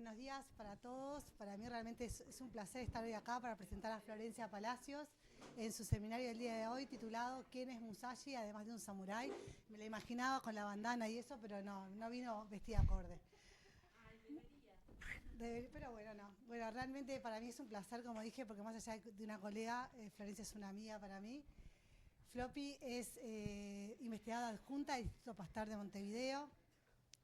buenos días para todos. Para mí realmente es un placer estar hoy acá para presentar a Florencia Palacios en su seminario del día de hoy titulado ¿Quién es Musashi? Además de un samurái. Me la imaginaba con la bandana y eso, pero no vino vestida acorde. Pero bueno, no. Bueno, realmente para mí es un placer, como dije, porque más allá de una colega, Florencia es una amiga para mí. Floppy es investigadora adjunta del Instituto Pasteur de Montevideo,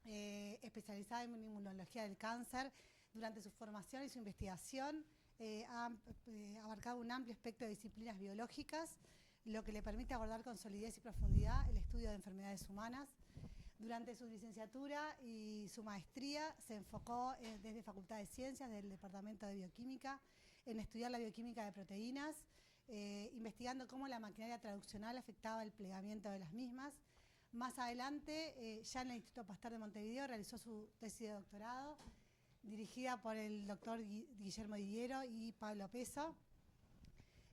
especializada en inmunología del cáncer. Durante su formación y su investigación ha abarcado un amplio espectro de disciplinas biológicas, lo que le permite abordar con solidez y profundidad el estudio de enfermedades humanas. Durante su licenciatura y su maestría se enfocó desde Facultad de Ciencias del Departamento de Bioquímica en estudiar la bioquímica de proteínas, investigando cómo la maquinaria traduccional afectaba el plegamiento de las mismas. Más adelante, ya en el Instituto Pasteur de Montevideo, realizó su tesis de doctorado, dirigida por el doctor Guillermo Diguero y Pablo Peso,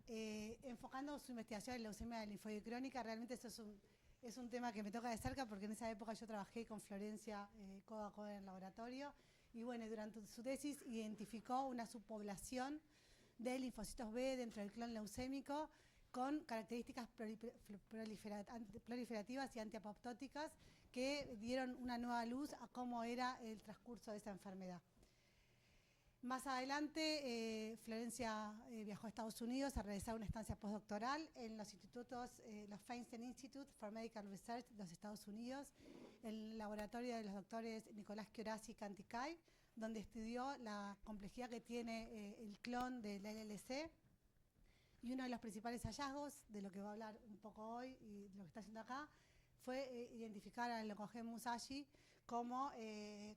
enfocando su investigación en leucemia linfoide crónica. Realmente eso es un tema que me toca de cerca porque en esa época yo trabajé con Florencia codo a codo en el laboratorio y bueno, durante su tesis identificó una subpoblación de linfocitos B dentro del clon leucémico con características proliferativas y antiapoptóticas que dieron una nueva luz a cómo era el transcurso de esa enfermedad. Más adelante, Florencia viajó a Estados Unidos a realizar una estancia postdoctoral en los institutos, los Feinstein Institute for Medical Research de los Estados Unidos, el laboratorio de los doctores Nicolás Chiorassi y Canticay, donde estudió la complejidad que tiene el clon de la LLC. Y uno de los principales hallazgos, de lo que va a hablar un poco hoy y de lo que está haciendo acá, fue identificar al Oncogen Musashi como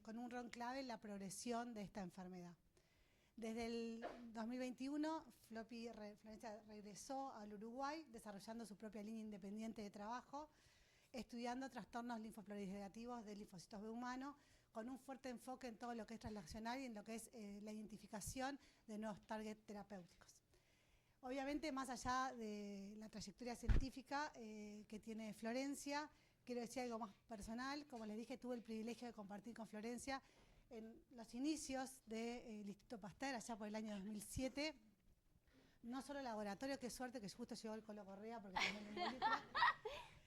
con un rol clave en la progresión de esta enfermedad. Desde el 2021, Florencia regresó al Uruguay, desarrollando su propia línea independiente de trabajo, estudiando trastornos linfoproliferativos de linfocitos B humano, con un fuerte enfoque en todo lo que es translacional y en lo que es la identificación de nuevos targets terapéuticos. Obviamente, más allá de la trayectoria científica que tiene Florencia, quiero decir algo más personal. Como les dije, tuve el privilegio de compartir con Florencia en los inicios del Instituto Pasteur, allá por el año 2007, no solo el laboratorio, qué suerte que justo llegó el Colo Correa, porque también me involucra,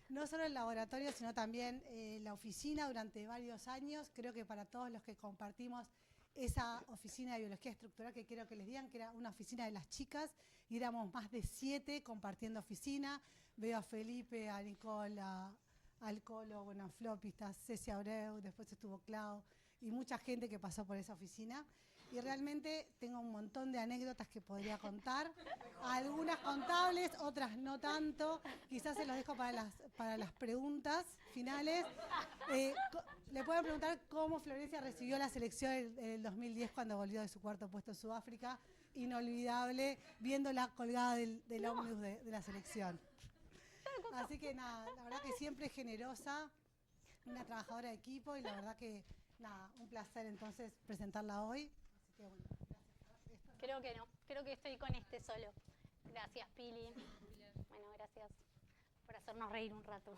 no solo el laboratorio, sino también la oficina durante varios años. Creo que para todos los que compartimos esa oficina de biología estructural, que quiero que les digan que era una oficina de las chicas, y éramos más de 7 compartiendo oficina. Veo a Felipe, a Nicola, al Colo, bueno, a Floppy, está Ceci Abreu, después estuvo Clau, y mucha gente que pasó por esa oficina. Y realmente tengo un montón de anécdotas que podría contar, algunas contables, otras no tanto. Quizás se los dejo para las preguntas finales. Le pueden preguntar cómo Florencia recibió la selección en el 2010 cuando volvió de su cuarto puesto en Sudáfrica. Inolvidable, viéndola colgada del ómnibus de la selección. Así que nada, la verdad que siempre generosa, una trabajadora de equipo, y la verdad que nada, un placer entonces presentarla hoy. Así que bueno, gracias. Creo que no, creo que estoy con este solo. Gracias, Pili. Bueno, gracias por hacernos reír un rato.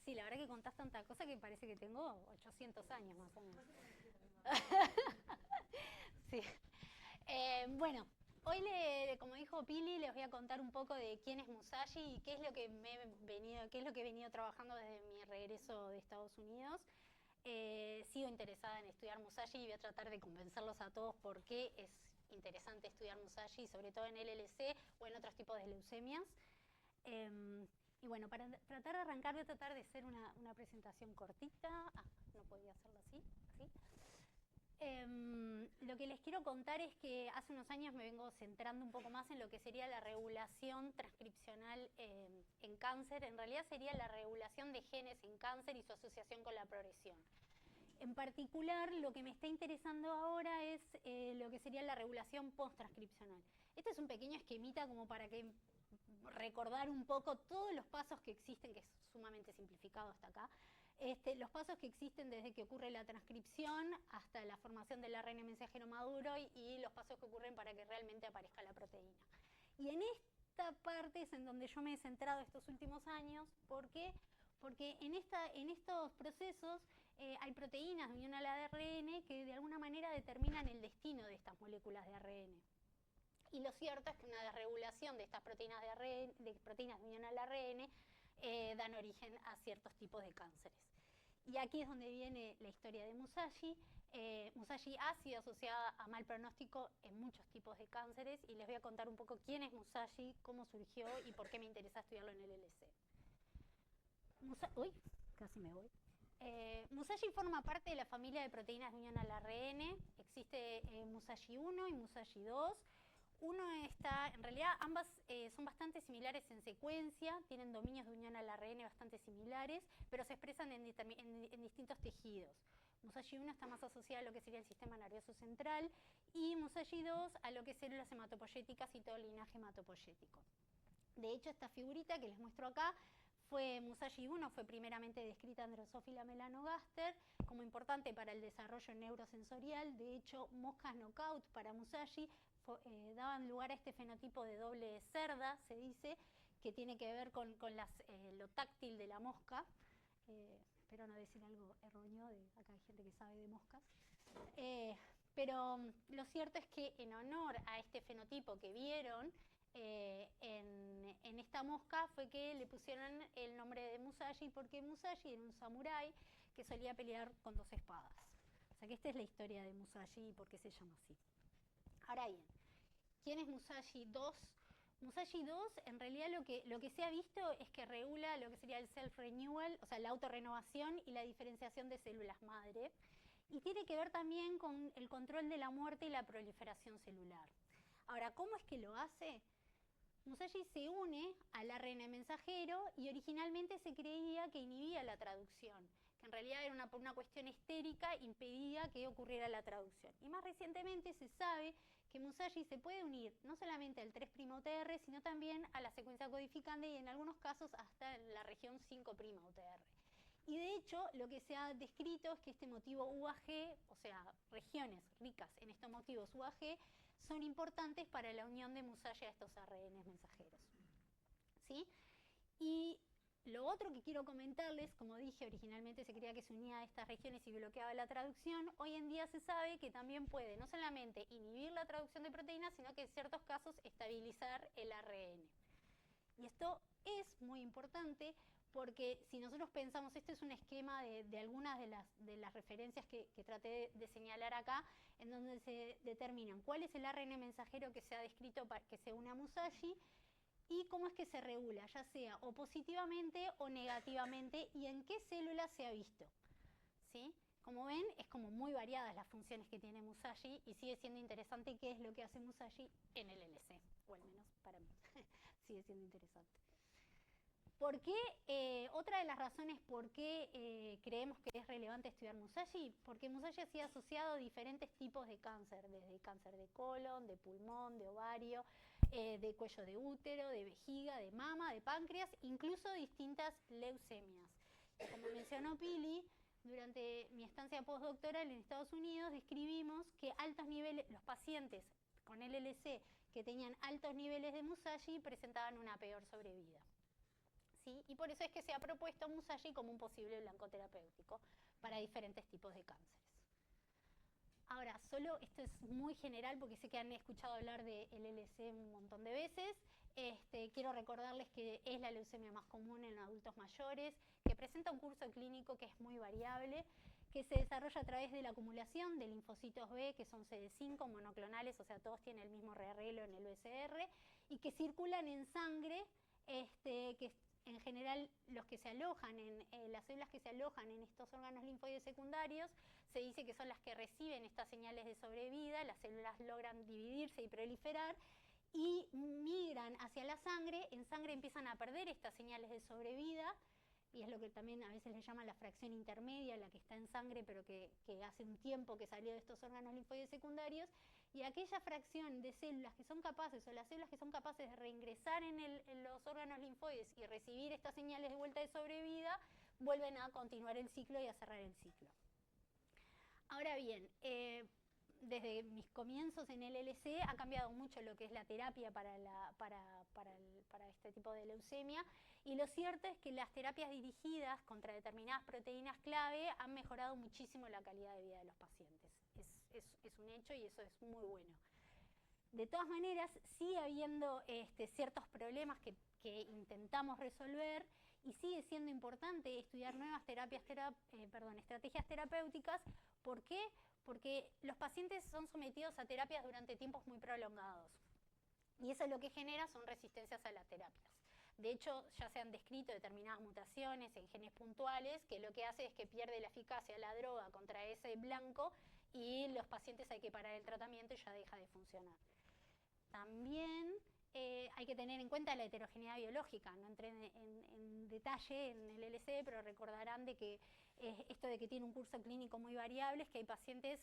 Sí, la verdad que contás tanta cosa que parece que tengo 800 años más o menos. Sí. Bueno, hoy, como dijo Pili, les voy a contar un poco de quién es Musashi y qué es lo que he venido trabajando desde mi regreso de Estados Unidos. Sigo interesada en estudiar Musashi y voy a tratar de convencerlos a todos por qué es interesante estudiar Musashi, sobre todo en LLC o en otros tipos de leucemias. Y bueno, para tratar de arrancar, voy a tratar de hacer una presentación cortita. No podía hacerlo así. Lo que les quiero contar es que hace unos años me vengo centrando un poco más en lo que sería la regulación transcripcional en cáncer. En realidad sería la regulación de genes en cáncer y su asociación con la progresión. En particular, lo que me está interesando ahora es lo que sería la regulación post-transcripcional. Este es un pequeño esquemita como para que recordar un poco todos los pasos que existen, que es sumamente simplificado hasta acá. Los pasos que existen desde que ocurre la transcripción hasta la formación del ARN mensajero maduro y los pasos que ocurren para que realmente aparezca la proteína. Y en esta parte es en donde yo me he centrado estos últimos años. ¿Por qué? Porque en estos procesos hay proteínas de unión al ARN que de alguna manera determinan el destino de estas moléculas de ARN. Y lo cierto es que una desregulación de estas proteínas proteínas de unión al ARN dan origen a ciertos tipos de cánceres. Y aquí es donde viene la historia de Musashi. Musashi ha sido asociada a mal pronóstico en muchos tipos de cánceres y les voy a contar un poco quién es Musashi, cómo surgió y por qué me interesa estudiarlo en el LLC. Uy, casi me voy. Musashi forma parte de la familia de proteínas de unión al ARN. Existe Musashi 1 y Musashi 2. En realidad ambas son bastante similares en secuencia, tienen dominios de unión al ARN bastante similares, pero se expresan en distintos tejidos. Musashi 1 está más asociada a lo que sería el sistema nervioso central y Musashi 2 a lo que es células hematopoyéticas y todo el linaje hematopoyético. De hecho, esta figurita que les muestro acá Musashi 1 fue primeramente descrita en Drosophila melanogaster como importante para el desarrollo neurosensorial. De hecho, moscas knockout para Musashi daban lugar a este fenotipo de doble cerda, se dice, que tiene que ver con lo táctil de la mosca. Espero no decir algo erróneo, acá hay gente que sabe de moscas. Pero lo cierto es que en honor a este fenotipo que vieron en esta mosca fue que le pusieron el nombre de Musashi, porque Musashi era un samurái que solía pelear con 2 espadas. O sea que esta es la historia de Musashi y por qué se llama así. Ahora bien, ¿quién es Musashi 2? Musashi 2, en realidad lo que se ha visto es que regula lo que sería el self-renewal, o sea, la autorrenovación y la diferenciación de células madre, y tiene que ver también con el control de la muerte y la proliferación celular. Ahora, ¿cómo es que lo hace? Musashi se une al ARN mensajero y originalmente se creía que inhibía la traducción, que en realidad era por una cuestión estérica impedía que ocurriera la traducción. Y más recientemente se sabe que Musashi se puede unir no solamente al 3'-OTR, sino también a la secuencia codificante y en algunos casos hasta la región 5'-OTR. Y de hecho, lo que se ha descrito es que este motivo UAG, o sea, regiones ricas en estos motivos UAG, son importantes para la unión de Musashi a estos ARN mensajeros. ¿Sí? Y lo otro que quiero comentarles, como dije, originalmente se creía que se unía a estas regiones y bloqueaba la traducción. Hoy en día se sabe que también puede no solamente inhibir la traducción de proteínas, sino que en ciertos casos estabilizar el ARN. Y esto es muy importante porque si nosotros pensamos, esto es un esquema de algunas de las referencias que traté de señalar acá, en donde se determinan cuál es el ARN mensajero que se ha descrito para que se una a Musashi y cómo es que se regula, ya sea o positivamente o negativamente, y en qué células se ha visto. ¿Sí? Como ven, es como muy variadas las funciones que tiene Musashi y sigue siendo interesante qué es lo que hace Musashi en el LLC, o al menos para mí, sigue siendo interesante. ¿Por qué? Otra de las razones por qué creemos que es relevante estudiar Musashi, porque Musashi ha sido asociado a diferentes tipos de cáncer, desde cáncer de colon, de pulmón, de ovario, de cuello de útero, de vejiga, de mama, de páncreas, incluso distintas leucemias. Como mencionó Pili, durante mi estancia postdoctoral en Estados Unidos describimos que altos niveles, los pacientes con LLC que tenían altos niveles de Musashi presentaban una peor sobrevida. ¿Sí? Y por eso es que se ha propuesto Musashi como un posible blanco terapéutico para diferentes tipos de cánceres. Ahora, esto es muy general porque sé que han escuchado hablar de LLC un montón de veces. Quiero recordarles que es la leucemia más común en adultos mayores, que presenta un curso clínico que es muy variable, que se desarrolla a través de la acumulación de linfocitos B, que son CD5 monoclonales, o sea, todos tienen el mismo rearreglo en el BCR, y que circulan en sangre, que en general los que se alojan las células que se alojan en estos órganos linfoides secundarios, se dice que son las que reciben estas señales de sobrevida, las células logran dividirse y proliferar y migran hacia la sangre, en sangre empiezan a perder estas señales de sobrevida, y es lo que también a veces le llaman la fracción intermedia, la que está en sangre pero que hace un tiempo que salió de estos órganos linfoides secundarios, y aquella fracción de células que son capaces, o las células que son capaces de reingresar en los órganos linfoides y recibir estas señales de vuelta de sobrevida, vuelven a continuar el ciclo y a cerrar el ciclo. Ahora bien, desde mis comienzos en el LLC ha cambiado mucho lo que es la terapia para este tipo de leucemia, y lo cierto es que las terapias dirigidas contra determinadas proteínas clave han mejorado muchísimo la calidad de vida de los pacientes. Es un hecho y eso es muy bueno. De todas maneras, sigue habiendo ciertos problemas que intentamos resolver, y sigue siendo importante estudiar nuevas estrategias terapéuticas. ¿Por qué? Porque los pacientes son sometidos a terapias durante tiempos muy prolongados, y eso lo que genera son resistencias a las terapias. De hecho, ya se han descrito determinadas mutaciones en genes puntuales que lo que hace es que pierde la eficacia la droga contra ese blanco, y los pacientes hay que parar el tratamiento y ya deja de funcionar. También hay que tener en cuenta la heterogeneidad biológica. No entré en detalle en el LLC, pero recordarán de que esto de que tiene un curso clínico muy variable es que hay pacientes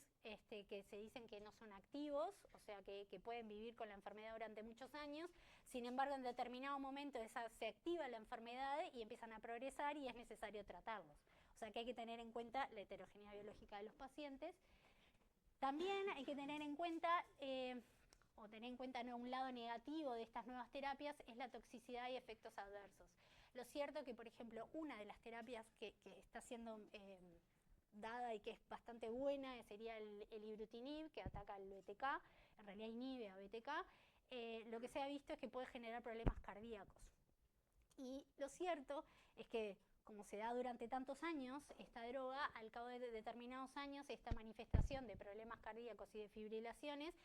que se dicen que no son activos, o sea que pueden vivir con la enfermedad durante muchos años. Sin embargo, en determinado momento se activa la enfermedad y empiezan a progresar y es necesario tratarlos. O sea que hay que tener en cuenta la heterogeneidad biológica de los pacientes. También hay que tener en cuenta un lado negativo de estas nuevas terapias es la toxicidad y efectos adversos. Lo cierto es que, por ejemplo, una de las terapias que está siendo dada y que es bastante buena sería el ibrutinib, que ataca al BTK, en realidad inhibe a BTK. Lo que se ha visto es que puede generar problemas cardíacos. Y lo cierto es que, como se da durante tantos años, esta droga, al cabo de determinados años, esta manifestación de problemas cardíacos y de fibrilaciones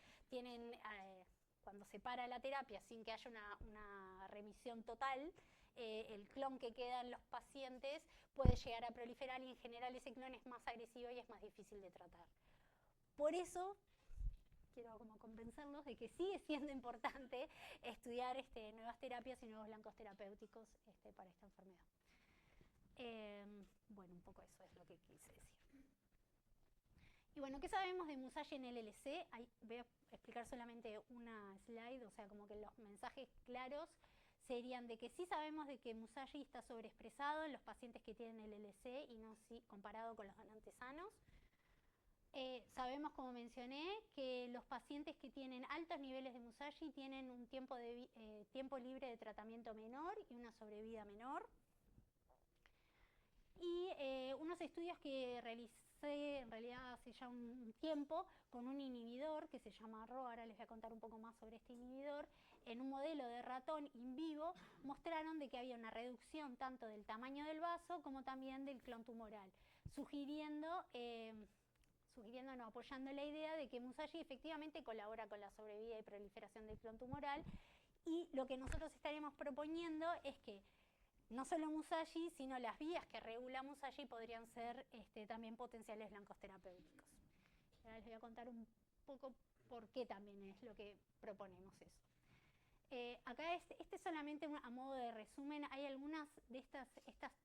cuando se para la terapia sin que haya una remisión total, el clon que queda en los pacientes puede llegar a proliferar, y en general ese clon es más agresivo y es más difícil de tratar. Por eso quiero como convencerlos de que sigue siendo importante estudiar nuevas terapias y nuevos blancos terapéuticos para esta enfermedad. Bueno, un poco eso es lo que quise decir. Y bueno, ¿qué sabemos de Musashi en el LLC? Voy a explicar solamente una slide, o sea, como que los mensajes claros serían de que sí sabemos de que Musashi está sobreexpresado en los pacientes que tienen el LLC y no comparado con los donantes sanos. Sabemos, como mencioné, que los pacientes que tienen altos niveles de Musashi tienen un tiempo libre de tratamiento menor y una sobrevida menor. Y unos estudios que realicé en realidad hace ya un tiempo con un inhibidor que se llama RO, ahora les voy a contar un poco más sobre este inhibidor, en un modelo de ratón in vivo, mostraron de que había una reducción tanto del tamaño del vaso como también del clon tumoral, apoyando la idea de que Musashi efectivamente colabora con la sobrevida y proliferación del clon tumoral. Y lo que nosotros estaríamos proponiendo es que no solo Musashi, sino las vías que regula Musashi podrían ser también potenciales blancos terapéuticos. Ahora les voy a contar un poco por qué también es lo que proponemos eso. Acá solamente a modo de resumen. Hay algunas de estas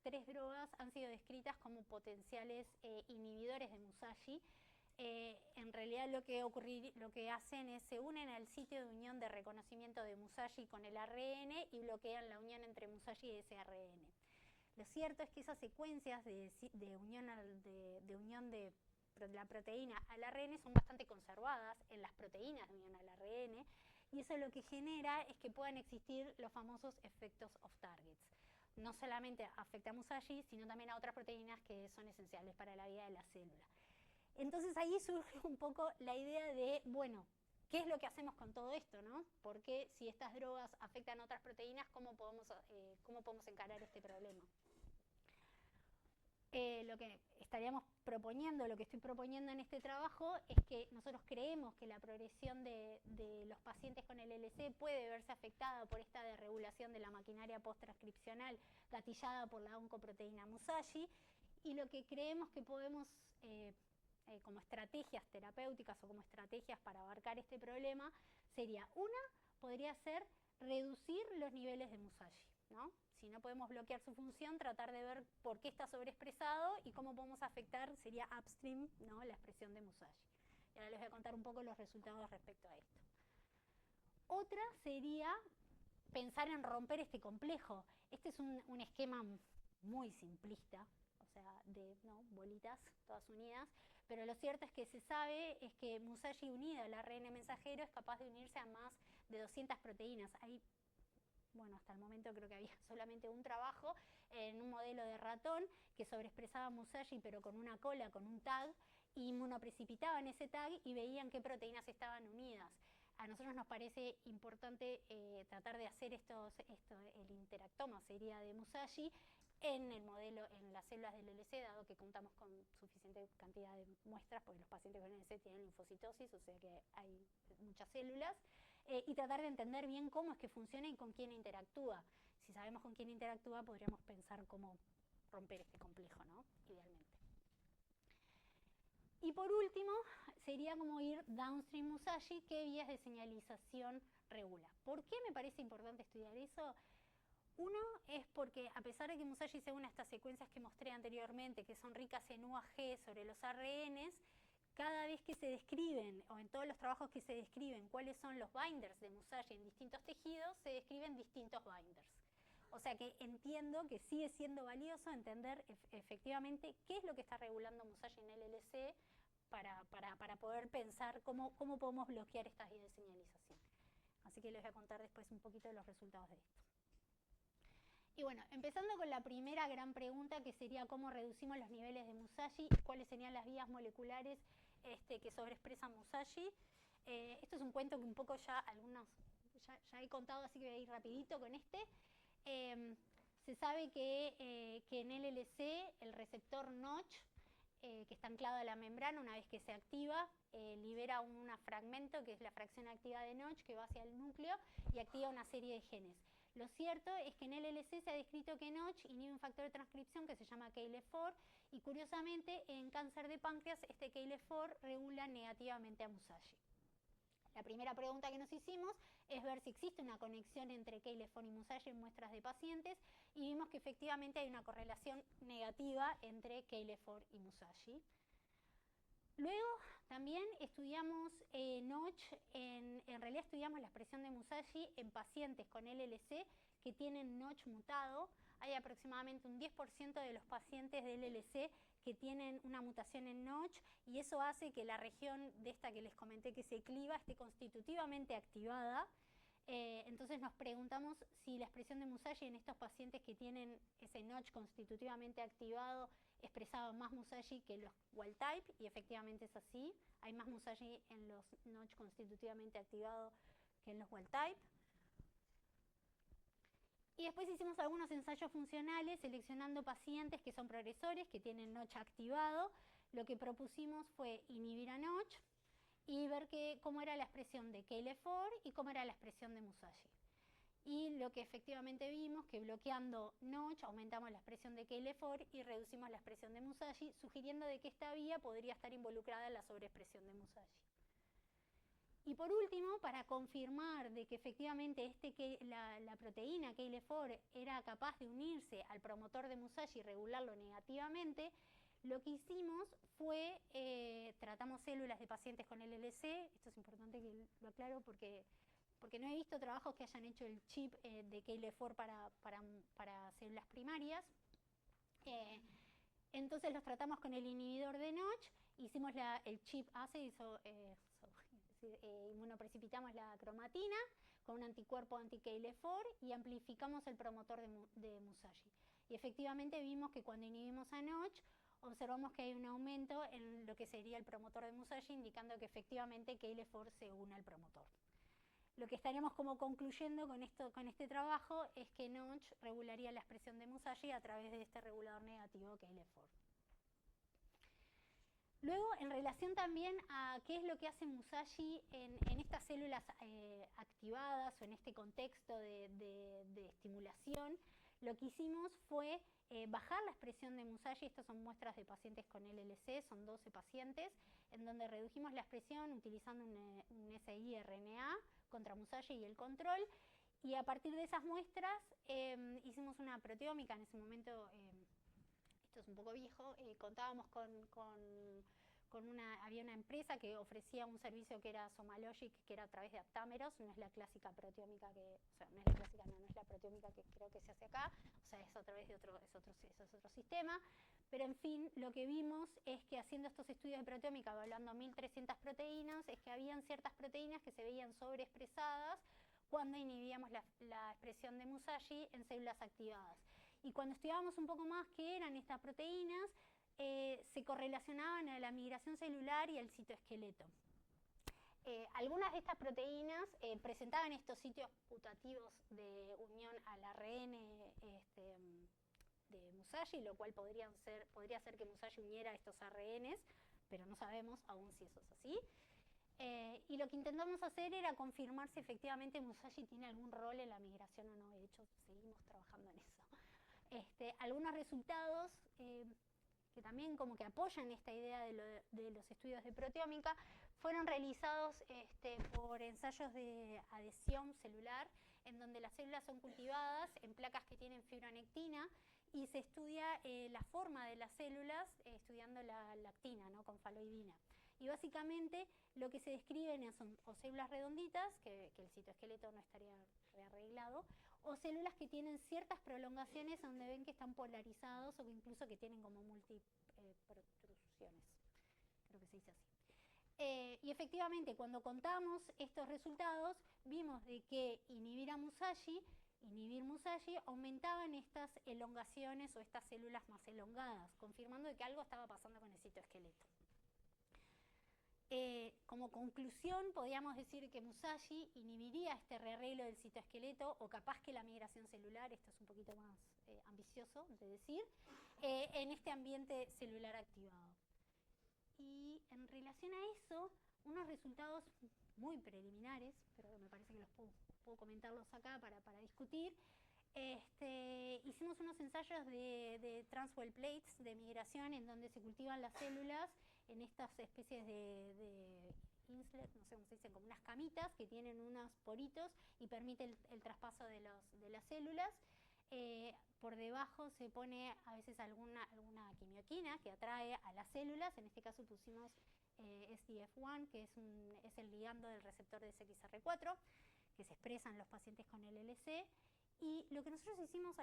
tres drogas han sido descritas como potenciales inhibidores de Musashi. En realidad lo que hacen es se unen al sitio de unión de reconocimiento de Musashi con el ARN y bloquean la unión entre Musashi y ese ARN. Lo cierto es que esas secuencias de unión de la proteína al ARN son bastante conservadas en las proteínas de unión al ARN, y eso lo que genera es que puedan existir los famosos efectos off-targets. No solamente afecta a Musashi, sino también a otras proteínas que son esenciales para la vida de la célula. Entonces ahí surge un poco la idea de, bueno, ¿qué es lo que hacemos con todo esto, no? Porque si estas drogas afectan a otras proteínas, ¿cómo podemos encarar este problema? Lo que estaríamos proponiendo, lo que estoy proponiendo en este trabajo es que nosotros creemos que la progresión de los pacientes con el LLC puede verse afectada por esta desregulación de la maquinaria post-transcripcional gatillada por la oncoproteína Musashi, y lo que creemos que podemos como estrategias terapéuticas o como estrategias para abarcar este problema podría ser reducir los niveles de Musashi, ¿no? Si no podemos bloquear su función, tratar de ver por qué está sobreexpresado y cómo podemos afectar, sería upstream, ¿no?, la expresión de Musashi. Y ahora les voy a contar un poco los resultados respecto a esto. Otra sería pensar en romper este complejo. Este es un esquema muy simplista, o sea, de bolitas todas unidas, pero lo cierto es que se sabe es que Musashi unida al ARN mensajero es capaz de unirse a más de 200 proteínas. Hay, bueno, hasta el momento creo que había solamente un trabajo en un modelo de ratón que sobreexpresaba Musashi pero con una cola, con un tag, y inmunoprecipitaban ese tag y veían qué proteínas estaban unidas. A nosotros nos parece importante tratar de hacer el interactoma sería de Musashi en el modelo, en las células del LC, dado que contamos con suficiente cantidad de muestras, porque los pacientes con LC tienen linfocitosis, o sea que hay muchas células, y tratar de entender bien cómo es que funciona y con quién interactúa. Si sabemos con quién interactúa, podríamos pensar cómo romper este complejo, ¿no? Idealmente. Y por último, sería como ir downstream Musashi, qué vías de señalización regula. ¿Por qué me parece importante estudiar eso? Uno es porque, a pesar de que Musashi se une a estas secuencias que mostré anteriormente, que son ricas en UAG sobre los ARNs, cada vez que se describen, o en todos los trabajos que se describen, cuáles son los binders de Musashi en distintos tejidos, se describen distintos binders. O sea que entiendo que sigue siendo valioso entender efectivamente qué es lo que está regulando Musashi en el LLC para poder pensar cómo podemos bloquear estas vías de señalización. Así que les voy a contar después un poquito de los resultados de esto. Y bueno, empezando con la primera gran pregunta, que sería cómo reducimos los niveles de Musashi y cuáles serían las vías moleculares que sobreexpresan Musashi. Esto es un cuento que un poco ya ya he contado, así que voy a ir rapidito con este. Se sabe que en el LLC el receptor Notch, que está anclado a la membrana, una vez que se activa, libera un fragmento que es la fracción activa de Notch, que va hacia el núcleo y activa una serie de genes. Lo cierto es que en el LLC se ha descrito que Notch inhibe un factor de transcripción que se llama KLF4 y curiosamente en cáncer de páncreas este KLF4 regula negativamente a Musashi. La primera pregunta que nos hicimos es ver si existe una conexión entre KLF4 y Musashi en muestras de pacientes y vimos que efectivamente hay una correlación negativa entre KLF4 y Musashi. Luego también estudiamos Notch, en realidad estudiamos la expresión de Musashi en pacientes con LLC que tienen Notch mutado. Hay aproximadamente un 10% de los pacientes de LLC que tienen una mutación en Notch y eso hace que la región de esta que les comenté que se cliva esté constitutivamente activada. Entonces nos preguntamos si la expresión de Musashi en estos pacientes que tienen ese Notch constitutivamente activado expresaba más Musashi que los wild type, y efectivamente es así. Hay más Musashi en los Notch constitutivamente activados que en los wild type. Y después hicimos algunos ensayos funcionales seleccionando pacientes que son progresores, que tienen Notch activado. Lo que propusimos fue inhibir a Notch y ver cómo era la expresión de KLF4 y cómo era la expresión de Musashi. Y lo que efectivamente vimos, que bloqueando Notch aumentamos la expresión de KLF4 y reducimos la expresión de Musashi, sugiriendo de que esta vía podría estar involucrada en la sobreexpresión de Musashi. Y por último, para confirmar de que efectivamente la proteína KLF4 era capaz de unirse al promotor de Musashi y regularlo negativamente, lo que hicimos fue, tratamos células de pacientes con LLC. Esto es importante que lo aclaro porque no he visto trabajos que hayan hecho el chip de KLF4 para células primarias. Entonces los tratamos con el inhibidor de Notch, hicimos el chip assay, inmunoprecipitamos la cromatina con un anticuerpo anti-KLF4 y amplificamos el promotor de Musashi. Y efectivamente vimos que cuando inhibimos a Notch, observamos que hay un aumento en lo que sería el promotor de Musashi, indicando que efectivamente KLF4 se une al promotor. Lo que estaríamos como concluyendo con este trabajo es que Notch regularía la expresión de Musashi a través de este regulador negativo KLF4. Luego, en relación también a qué es lo que hace Musashi en estas células activadas o en este contexto de estimulación, lo que hicimos fue bajar la expresión de Musashi. Estas son muestras de pacientes con LLC, son 12 pacientes, en donde redujimos la expresión utilizando un siRNA contra Musashi y el control, y a partir de esas muestras hicimos una proteómica. En ese momento, esto es un poco viejo, contábamos había una empresa que ofrecía un servicio que era Somalogic, que era a través de Aptameros. No es la clásica proteómica no es la proteómica que creo que se hace acá, o sea, es a través de otro sistema, Pero en fin, lo que vimos es que haciendo estos estudios de proteómica, evaluando 1.300 proteínas, es que habían ciertas proteínas que se veían sobreexpresadas cuando inhibíamos la expresión de Musashi en células activadas. Y cuando estudiábamos un poco más qué eran estas proteínas, se correlacionaban a la migración celular y al citoesqueleto. Algunas de estas proteínas presentaban estos sitios putativos de unión al ARN de Musashi, lo cual podría ser que Musashi uniera estos ARNs, pero no sabemos aún si eso es así. Y lo que intentamos hacer era confirmar si efectivamente Musashi tiene algún rol en la migración o no. De hecho, seguimos trabajando en eso. Algunos resultados que también como que apoyan esta idea de los estudios de proteómica fueron realizados por ensayos de adhesión celular, en donde las células son cultivadas en placas que tienen fibronectina y se estudia la forma de las células estudiando la lactina, ¿no? Con faloidina. Y básicamente lo que se describen son o células redonditas, que el citoesqueleto no estaría rearreglado, o células que tienen ciertas prolongaciones donde ven que están polarizados o que incluso que tienen como multiprotrusiones. Creo que se dice así. Y efectivamente, cuando contamos estos resultados, vimos de que inhibir Musashi aumentaban estas elongaciones o estas células más elongadas, confirmando de que algo estaba pasando con el citoesqueleto. Como conclusión, podríamos decir que Musashi inhibiría este rearreglo del citoesqueleto, o capaz que la migración celular, esto es un poquito más ambicioso de decir, en este ambiente celular activado. Y en relación a eso, unos resultados muy preliminares, pero me parece que los puedo comentarlos acá para discutir. Hicimos unos ensayos de transwell plates de migración en donde se cultivan las células en estas especies de inslet, no sé cómo se dicen, como unas camitas que tienen unos poritos y permite el traspaso de las células. Por debajo se pone a veces alguna quimioquina que atrae a las células. En este caso pusimos SDF1, que es el ligando del receptor de SXR4, que se expresa en los pacientes con LLC. Y lo que nosotros hicimos,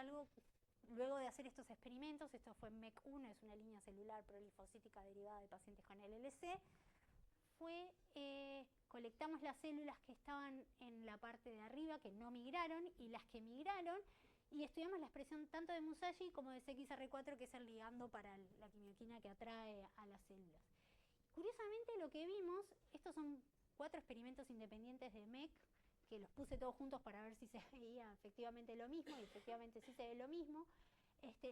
luego de hacer estos experimentos, esto fue MEC1, es una línea celular prolinfocítica derivada de pacientes con LLC, fue colectamos las células que estaban en la parte de arriba, que no migraron, y las que migraron, y estudiamos la expresión tanto de Musashi como de SXR4, que es el ligando para la quimioquina que atrae a las células. Curiosamente, lo que vimos, estos son 4 experimentos independientes de MEC, que los puse todos juntos para ver si se veía efectivamente lo mismo, y efectivamente sí se ve lo mismo.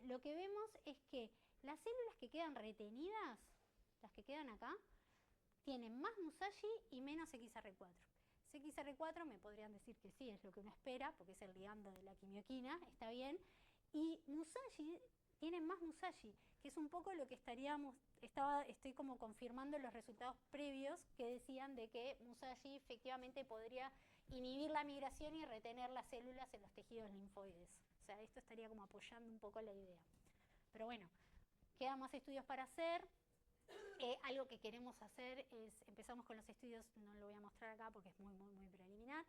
Lo que vemos es que las células que quedan retenidas, las que quedan acá, tienen más Musashi y menos XR4. XR4 me podrían decir que sí, es lo que uno espera, porque es el ligando de la quimioquina, está bien. Y Musashi tiene más Musashi, que es un poco lo que estoy como confirmando los resultados previos que decían de que Musashi efectivamente podría inhibir la migración y retener las células en los tejidos linfoides. O sea, esto estaría como apoyando un poco la idea. Pero bueno, quedan más estudios para hacer. Algo que queremos hacer es, empezamos con los estudios, no lo voy a mostrar acá porque es muy preliminar,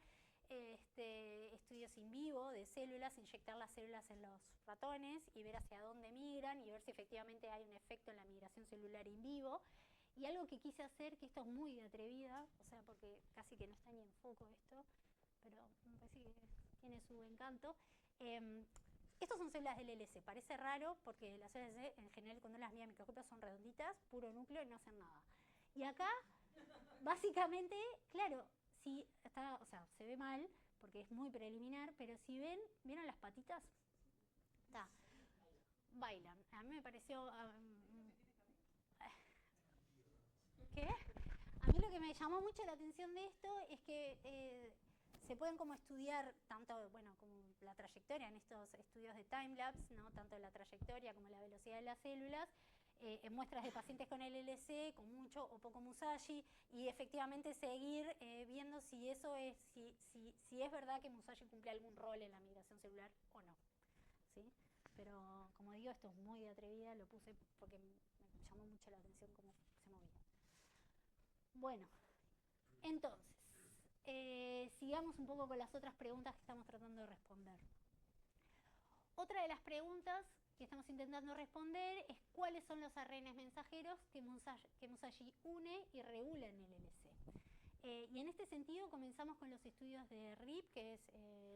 estudios in vivo de células, inyectar las células en los ratones y ver hacia dónde migran y ver si efectivamente hay un efecto en la migración celular in vivo. Y algo que quise hacer, que esto es muy de atrevida, o sea, porque casi que no está ni en foco esto, pero me parece que tiene su encanto. Estos son células del LLC, parece raro porque las células LLC en general cuando las mira a microscopio son redonditas, puro núcleo y no hacen nada. Y acá, básicamente, claro, sí está, o sea, se ve mal porque es muy preliminar, pero si ¿vieron las patitas? Bailan. A mí me pareció... ¿Qué? A mí lo que me llamó mucho la atención de esto es que se pueden como estudiar tanto, bueno, como la trayectoria en estos estudios de timelapse, ¿no? Tanto la trayectoria como la velocidad de las células, en muestras de pacientes con LLC, con mucho o poco Musashi, y efectivamente seguir viendo si eso es, si es verdad que Musashi cumple algún rol en la migración celular o no, ¿sí? Pero como digo, esto es muy de atrevida, lo puse porque me llamó mucho la atención cómo se movía. Bueno, entonces, sigamos un poco con las otras preguntas que estamos tratando de responder. Otra de las preguntas que estamos intentando responder es cuáles son los ARNs mensajeros que Musashi une y regula en el LC. Y en este sentido comenzamos con los estudios de RIP, que es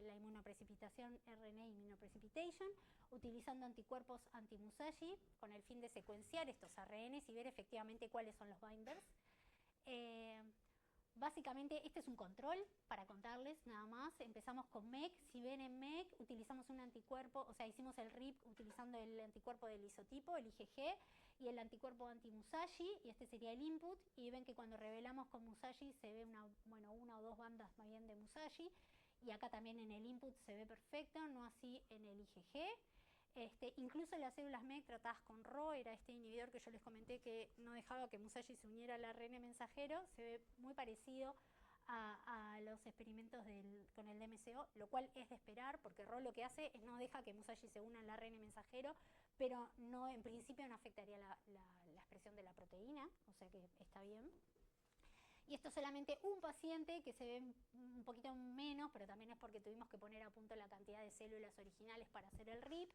la inmunoprecipitación, RNA immunoprecipitation, utilizando anticuerpos anti-Musashi con el fin de secuenciar estos ARNs y ver efectivamente cuáles son los binders. Básicamente este es un control para contarles nada más. Empezamos con MEC. Si ven en MEC utilizamos un anticuerpo, o sea, hicimos el RIP utilizando el anticuerpo del isotipo, el IgG, y el anticuerpo anti-Musashi, y este sería el input, y ven que cuando revelamos con Musashi se ve una o dos bandas más bien de Musashi, y acá también en el input se ve perfecto, no así en el IgG. Incluso las células MEC tratadas con Rho, era este inhibidor que yo les comenté que no dejaba que Musashi se uniera al ARN mensajero, se ve muy parecido a los experimentos con el DMCO, lo cual es de esperar, porque Rho lo que hace es no deja que Musashi se una al ARN mensajero, pero no, en principio no afectaría la expresión de la proteína, o sea que está bien. Y esto es solamente un paciente que se ve un poquito menos, pero también es porque tuvimos que poner a punto la cantidad de células originales para hacer el RIP.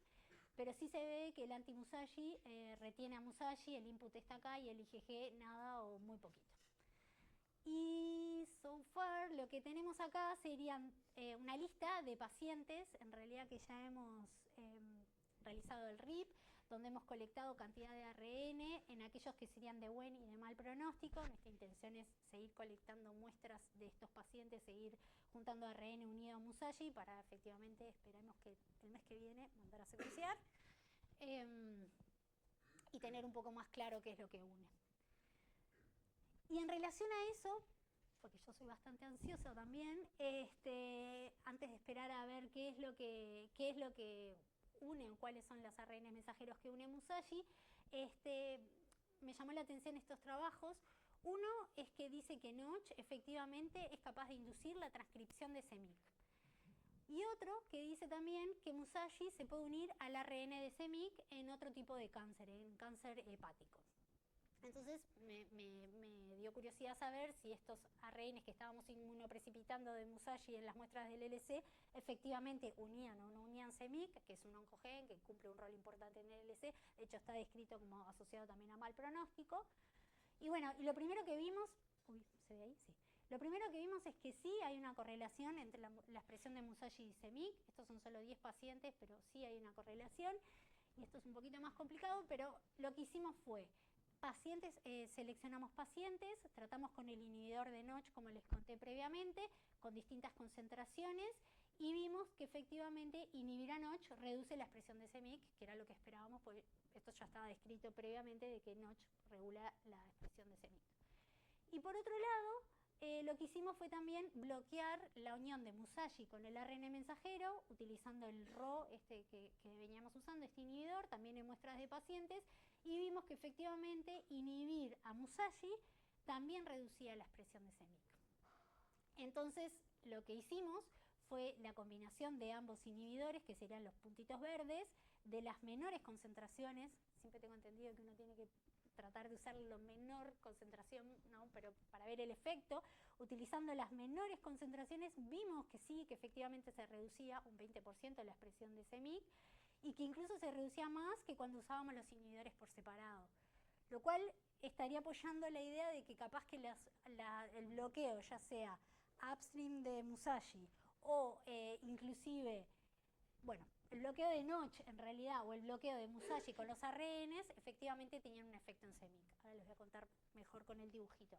Pero sí se ve que el anti-Musashi retiene a Musashi, el input está acá y el IgG nada o muy poquito. Y so far lo que tenemos acá serían una lista de pacientes, en realidad que ya hemos realizado el RIP, donde hemos colectado cantidad de ARN en aquellos que serían de buen y de mal pronóstico. Nuestra intención es seguir colectando muestras de estos pacientes, seguir juntando ARN unido a Musashi para efectivamente, esperemos que el mes que viene mandar a secuenciar y tener un poco más claro qué es lo que une. Y en relación a eso, porque yo soy bastante ansiosa también, antes de esperar a ver qué es lo que unen, cuáles son los ARN mensajeros que une Musashi, me llamó la atención estos trabajos. Uno es que dice que Notch efectivamente es capaz de inducir la transcripción de CEMIC. Y otro que dice también que Musashi se puede unir al ARN de CEMIC en otro tipo de cáncer, en cáncer hepático. Entonces me dio curiosidad saber si estos ARNs que estábamos inmunoprecipitando de Musashi en las muestras del LC efectivamente unían o no unían CEMIC, que es un oncogen que cumple un rol importante en el LC, de hecho está descrito como asociado también a mal pronóstico. Y bueno, y lo primero que vimos, ¿se ve ahí? Sí. Lo primero que vimos es que sí hay una correlación entre la expresión de Musashi y CEMIC. Estos son solo 10 pacientes, pero sí hay una correlación. Y esto es un poquito más complicado, pero lo que hicimos fue seleccionamos pacientes, tratamos con el inhibidor de Notch, como les conté previamente, con distintas concentraciones, y vimos que efectivamente inhibir a Notch reduce la expresión de CEMIC, que era lo que esperábamos, porque esto ya estaba descrito previamente de que Notch regula la expresión de CEMIC. Y por otro lado, lo que hicimos fue también bloquear la unión de Musashi con el ARN mensajero, utilizando el Rho que veníamos usando, este inhibidor, también en muestras de pacientes, y vimos que efectivamente inhibir a Musashi también reducía la expresión de CEMIC. Entonces, lo que hicimos fue la combinación de ambos inhibidores, que serían los puntitos verdes, de las menores concentraciones. Siempre tengo entendido que uno tiene que tratar de usar la menor concentración, ¿no? Pero para ver el efecto, utilizando las menores concentraciones, vimos que sí, que efectivamente se reducía un 20% la expresión de CEMIC, y que incluso se reducía más que cuando usábamos los inhibidores por separado. Lo cual estaría apoyando la idea de que capaz que el bloqueo, ya sea upstream de Musashi o inclusive, bueno, el bloqueo de Notch en realidad o el bloqueo de Musashi con los ARNs efectivamente tenían un efecto en CEMIC. Ahora les voy a contar mejor con el dibujito.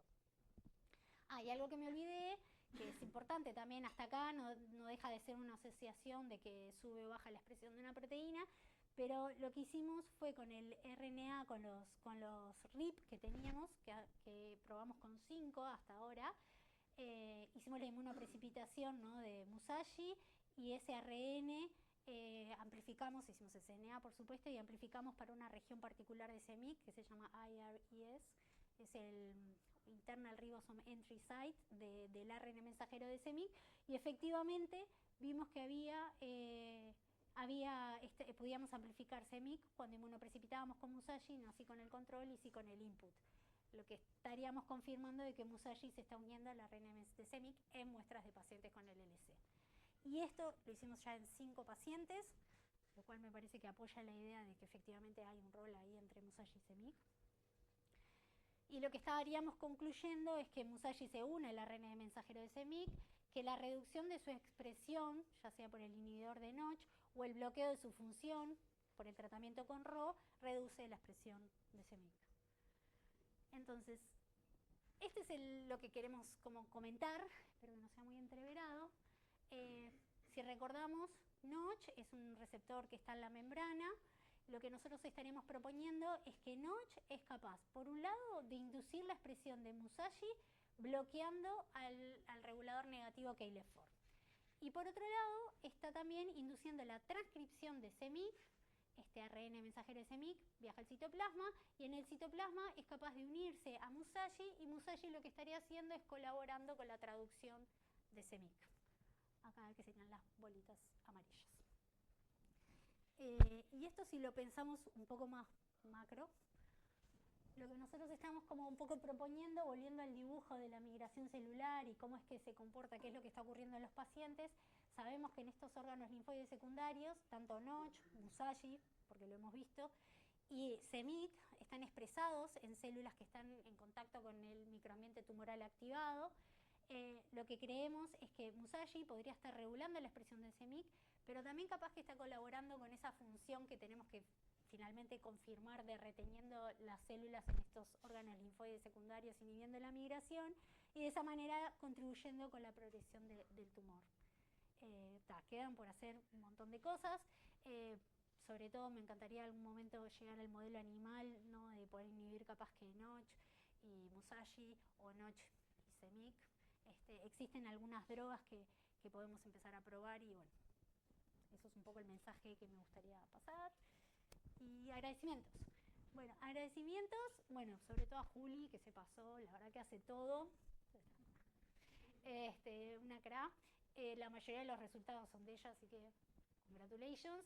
Y algo que me olvidé, que es importante también hasta acá, no deja de ser una asociación de que sube o baja la expresión de una proteína, pero lo que hicimos fue con el RNA, con los RIP que teníamos, que probamos con 5 hasta ahora, hicimos la inmunoprecipitación, ¿no?, de Musashi, y ese ARN amplificamos, hicimos SNA por supuesto, y amplificamos para una región particular de CEMIC que se llama IRES, es el Internal Ribosome Entry Site del ARN mensajero de CEMIC, y efectivamente vimos que podíamos amplificar CEMIC cuando inmunoprecipitábamos con Musashi, no así con el control y sí con el input. Lo que estaríamos confirmando de que Musashi se está uniendo al ARN de CEMIC en muestras de pacientes con el LC. Y esto lo hicimos ya en 5 pacientes. lo cual me parece que apoya la idea de que efectivamente hay un rol ahí entre Musashi y CEMIC. Y lo que estaríamos concluyendo es que Musashi se une al ARN de mensajero de CEMIC, que la reducción de su expresión, ya sea por el inhibidor de Notch o el bloqueo de su función por el tratamiento con RO, reduce la expresión de CEMIC. Entonces, este es lo que queremos como comentar, espero que no sea muy entreverado. Si recordamos, Notch es un receptor que está en la membrana. Lo que nosotros estaríamos proponiendo es que Notch es capaz, por un lado, de inducir la expresión de Musashi bloqueando al regulador negativo Keyleth-4. Y por otro lado, está también induciendo la transcripción de CEMIC, este ARN mensajero de CEMIC viaja al citoplasma, y en el citoplasma es capaz de unirse a Musashi, y Musashi lo que estaría haciendo es colaborando con la traducción de CEMIC. Acá que serían las bolitas amarillas. Y esto, si lo pensamos un poco más macro, lo que nosotros estamos como un poco proponiendo, volviendo al dibujo de la migración celular y cómo es que se comporta, qué es lo que está ocurriendo en los pacientes, sabemos que en estos órganos linfoides secundarios, tanto Notch, Musashi, porque lo hemos visto, y CEMIC están expresados en células que están en contacto con el microambiente tumoral activado. Lo que creemos es que Musashi podría estar regulando la expresión de CEMIC, pero también capaz que está colaborando con esa función que tenemos que finalmente confirmar de reteniendo las células en estos órganos linfoides secundarios, inhibiendo la migración, y de esa manera contribuyendo con la progresión del tumor. Quedan por hacer un montón de cosas. Sobre todo me encantaría en algún momento llegar al modelo animal, ¿no? De poder inhibir capaz que Notch y Musashi o Notch y CEMIC. Existen algunas drogas que podemos empezar a probar, y bueno, eso es un poco el mensaje que me gustaría pasar. Y agradecimientos. Bueno, agradecimientos, bueno, sobre todo a Juli, que se pasó, la verdad que hace todo. Una cra. La mayoría de los resultados son de ella, así que congratulations.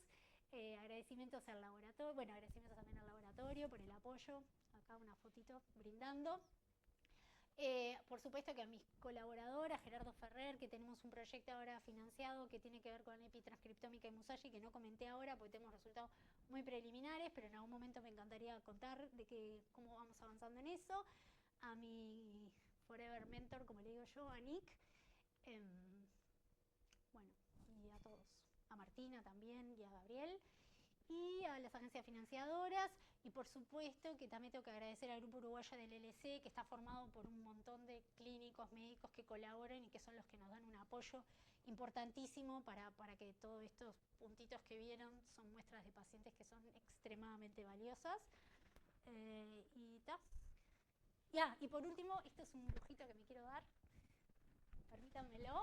Agradecimientos al laboratorio, bueno, agradecimientos también al laboratorio por el apoyo. Acá una fotito brindando. Por supuesto que a mis colaboradoras, Gerardo Ferrer, que tenemos un proyecto ahora financiado que tiene que ver con epitranscriptómica y Musashi, que no comenté ahora porque tenemos resultados muy preliminares, pero en algún momento me encantaría contar de cómo vamos avanzando en eso. A mi forever mentor, como le digo yo, a Nick, bueno, y a todos, a Martina también y a Gabriel, y a las agencias financiadoras, y por supuesto que también tengo que agradecer al Grupo Uruguayo del LLC, que está formado por un montón de clínicos, médicos que colaboran y que son los que nos dan un apoyo importantísimo para que todos estos puntitos que vieron son muestras de pacientes que son extremadamente valiosas. Y por último, esto es un lujito que me quiero dar, permítanmelo.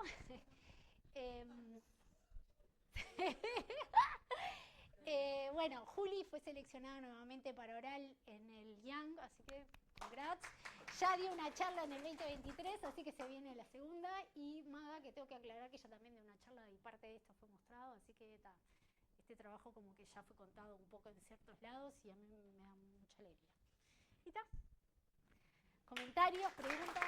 Bueno, Juli fue seleccionada nuevamente para oral en el Young, así que congrats. Ya dio una charla en el 2023, así que se viene la segunda. Y Maga, que tengo que aclarar que ella también dio una charla y parte de esto fue mostrado, así que este trabajo como que ya fue contado un poco en ciertos lados y a mí me da mucha alegría. ¿Y está? ¿Comentarios, preguntas?